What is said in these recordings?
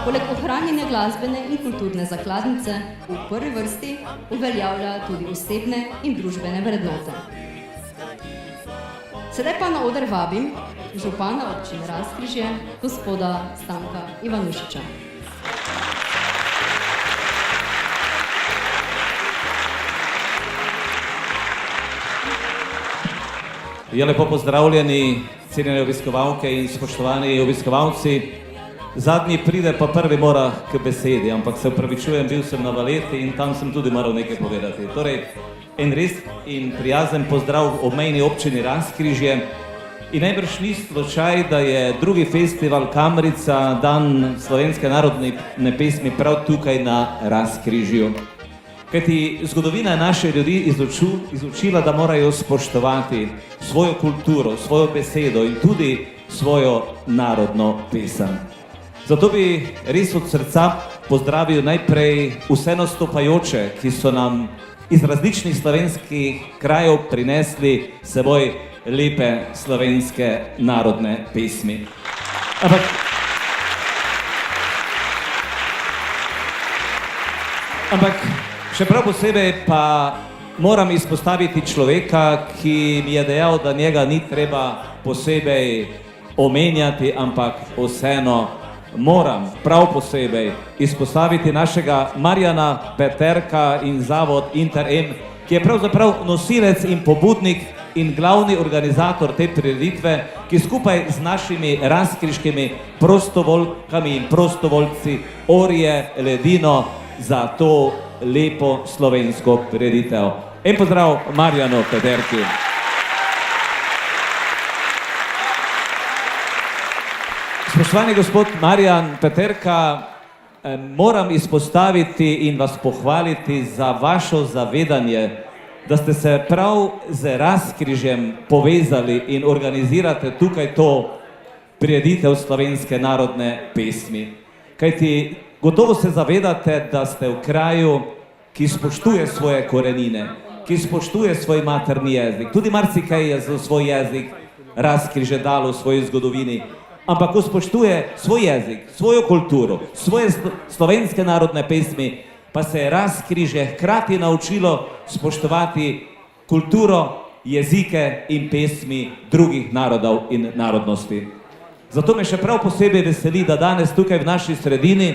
Poleg ohranjanja glasbene in kulturne zakladnice v prvi vrsti uveljavlja tudi osebne in družbene vrednote. Sedaj pa na oder vabim župana občine Razkrižje, gospoda Stanka Ivanušiča. Lepo pozdravljeni, cenjene obiskovalke in spoštovani obiskovalci. Zadnji pride, pa prvi mora k besedi, ampak se upravičujem, bil sem na valeti in tam sem tudi moral nekaj povedati. Torej, en res in prijazen pozdrav obmejni občini Razkrižje. In najbrž ni slučaj, da je drugi festival Kamrica, dan slovenske narodne pesmi, prav tukaj na Razkrižju. Kajti zgodovina je naše ljudi izučila, da morajo spoštovati svojo kulturo, svojo besedo in tudi svojo narodno pesem. Zato bi res od srca pozdravil najprej vse nastopajoče, ki so nam iz različnih slovenskih krajev prinesli s seboj lepe slovenske narodne pesmi. Ampak še prav posebej pa moram izpostaviti človeka, ki mi je dejal, da njega ni treba posebej omenjati, ampak vseeno moram prav posebej izpostaviti našega Marjana Peterka in zavod Inter-M, ki je pravzaprav nosilec in pobudnik in glavni organizator te prireditve, ki skupaj z našimi razkriškimi prostovoljkami in prostovoljci orje ledino za to lepo slovensko prireditev. En pozdrav Marjanu Peterki. Spoštovani gospod Marjan Peterka, moram izpostaviti in vas pohvaliti za vašo zavedanje, da ste se prav z Razkrižjem povezali in organizirate tukaj to prireditev slovenske narodne pesmi. Kajti gotovo se zavedate, da ste v kraju, ki spoštuje svoje korenine, ki spoštuje svoj materni jezik. Tudi marsikaj je za svoj jezik Razkrižje dalo v svoji zgodovini. Ampak ko spoštuje svoj jezik, svojo kulturo, svoje slovenske narodne pesmi, pa se je Razkrižje hkrati naučilo spoštovati kulturo, jezike in pesmi drugih narodov in narodnosti. Zato me še prav posebej veseli, da danes tukaj v naši sredini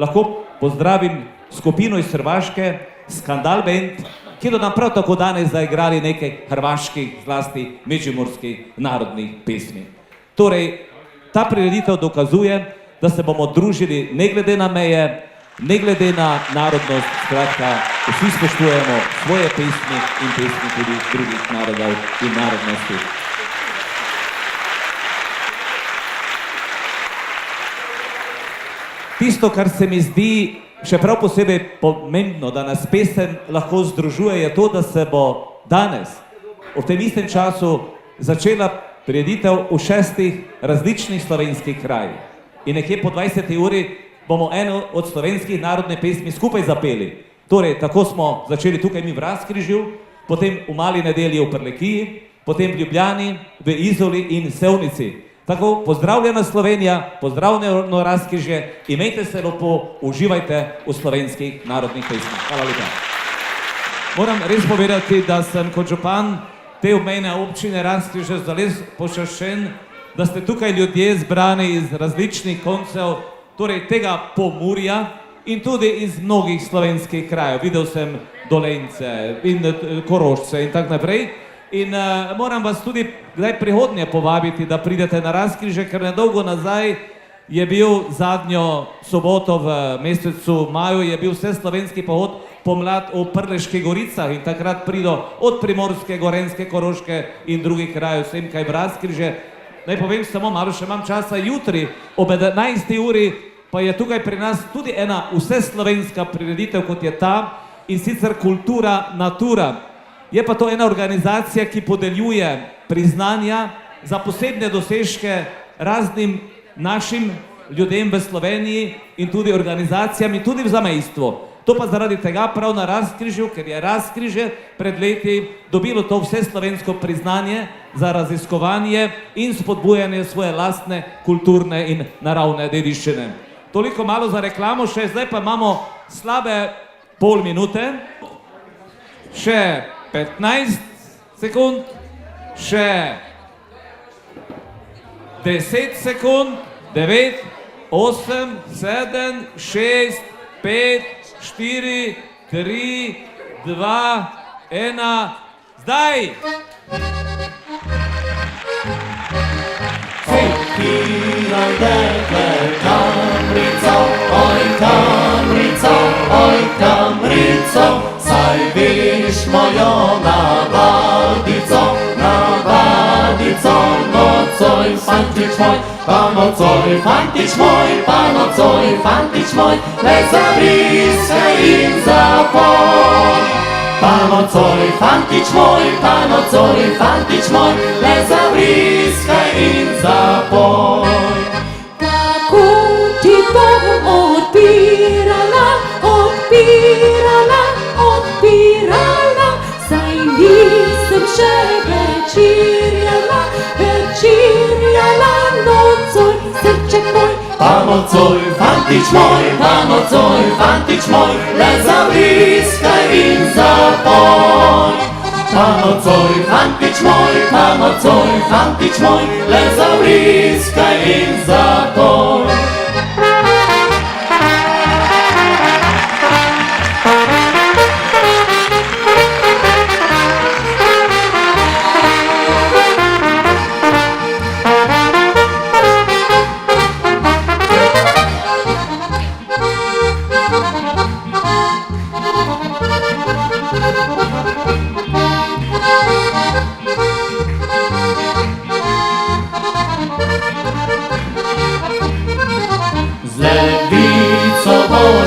lahko pozdravim skupino iz Hrvaške, Skandal Band, ki so nam prav tako danes zaigrali nekaj hrvaških, zlasti međimurskih narodnih pesmi. Torej, ta prireditev dokazuje, da se bomo družili ne glede na meje, ne glede na narodnost, skratka, vsi spoštujemo svoje pesmi in pesmi tudi drugih narodov in narodnosti. Tisto, kar se mi zdi še prav posebej pomembno, da nas pesem lahko združuje, je to, da se bo danes, v tem istem času, začela prireditev v 6 različnih slovenskih krajih. In nekje po 20. uri bomo eno od slovenskih narodne pesmi skupaj zapeli. Torej, tako smo začeli tukaj mi v Razkrižju, potem v Mali nedelji v Prlekiji, potem v Ljubljani, v Izoli in Sevnici. Tako, pozdravljena Slovenija, pozdravljeno Razkrižje, imejte se lepo, uživajte v slovenskih narodnih pesmih. Hvala lepa. Moram res povedati, da sem kot župan te obmejne občine Razkrižje zelo počaščen, da ste tukaj ljudje zbrani iz različnih koncev, torej tega Pomurja in tudi iz mnogih slovenskih krajev. Videl sem Dolenjce in Korošce in tak naprej. In moram vas tudi kdaj prihodnje povabiti, da pridete na Razkrižje, ker nedolgo nazaj je bil zadnjo soboto v mesecu maju, je bil vseslovenski pohod pomlad v Prleških goricah in takrat prido od Primorske, Gorenjske, Koroške in drugih krajev, vsem kaj v Razkrižje. Naj povem samo, malo še imam časa, jutri ob 11. uri pa je tukaj pri nas tudi ena vseslovenska prireditev, kot je ta, in sicer Kultura Natura. Je pa to ena organizacija, ki podeljuje priznanja za posebne dosežke raznim našim ljudem v Sloveniji in tudi organizacijam in tudi v zamejstvu. To pa zaradi tega prav na Razkrižju, ker je Razkrižje pred leti dobilo to vseslovensko priznanje za raziskovanje in spodbujanje svoje lastne kulturne in naravne dediščine. toliko malo za reklamo še, zdaj pa imamo slabe pol minute, še 15 sekund, še 10 sekund, 9, 8, 7, 6, 5, 4, 3, 2, 1, zdaj! Odpiraj dekle kamrico, oj kamrico, oj kamrico, saj veš mojo navadico, nocoj fantič moj, pa nocoj fantič moj, pa nocoj fantič moj, le zavriskaj in zapoj. Pa nocoj fantič moj, pa nocoj fantič moj, le zavriskaj in zapoj. Kako ti bom odpirala, odpirala, odpirala, saj nisem še večerjala, večerjala nocoj, srček moj. Pa nocoj fantič moj, pa nocoj fantič moj, le zavriskaj in zapoj. Pa nocoj fantič moj, pa nocoj fantič moj, le zavriskaj in zapoj.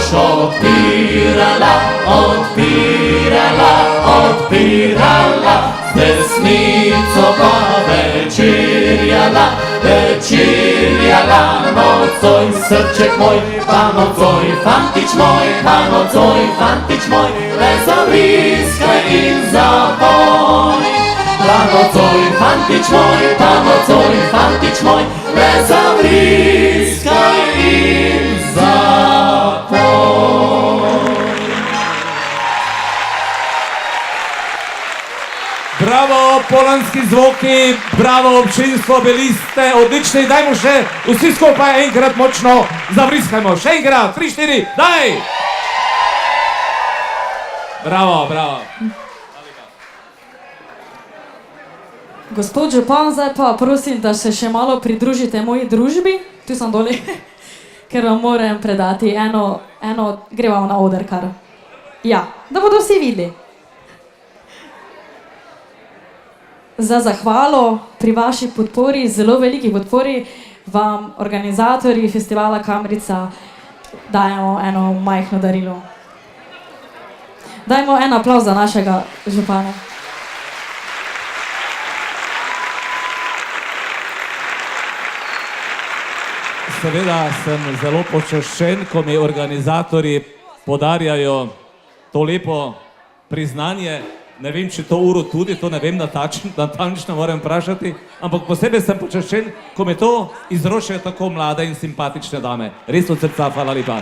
Odpirala, odpirala, odpirala, z desnico pa večerjala, večerjala nocoj, srček moj, pa nocoj fantič moj, pa nocoj fantič moj, le zavriskaj in zapoj. Pa nocoj fantič moj, pa nocoj fantič moj, le zavriskaj in zapoj. Bravo, polanski zvoki, bravo občinstvo, bili ste odlični, dajmo še vsi skupaj enkrat močno zavriskajmo, še enkrat, 3, 4, daj! Bravo, bravo. Gospod župan, zdaj pa prosim, da se še malo pridružite moji družbi, tu sem doli, ker vam moram predati eno, greva na oder kar. Ja, da bodo vsi videli. Za zahvalo pri vaši podpori, zelo veliki podpori, vam organizatorji festivala Kamrica dajemo eno majhno darilo. Dajmo en aplavz za našega župana. Seveda sem zelo počaščen, ko mi organizatorji podarjajo to lepo priznanje. Ne vem, če to uro tudi, to ne vem, natančno moram vprašati, ampak posebej sem počaščen, ko me to izročajo tako mlade in simpatične dame. Res od srca, hvala lepa.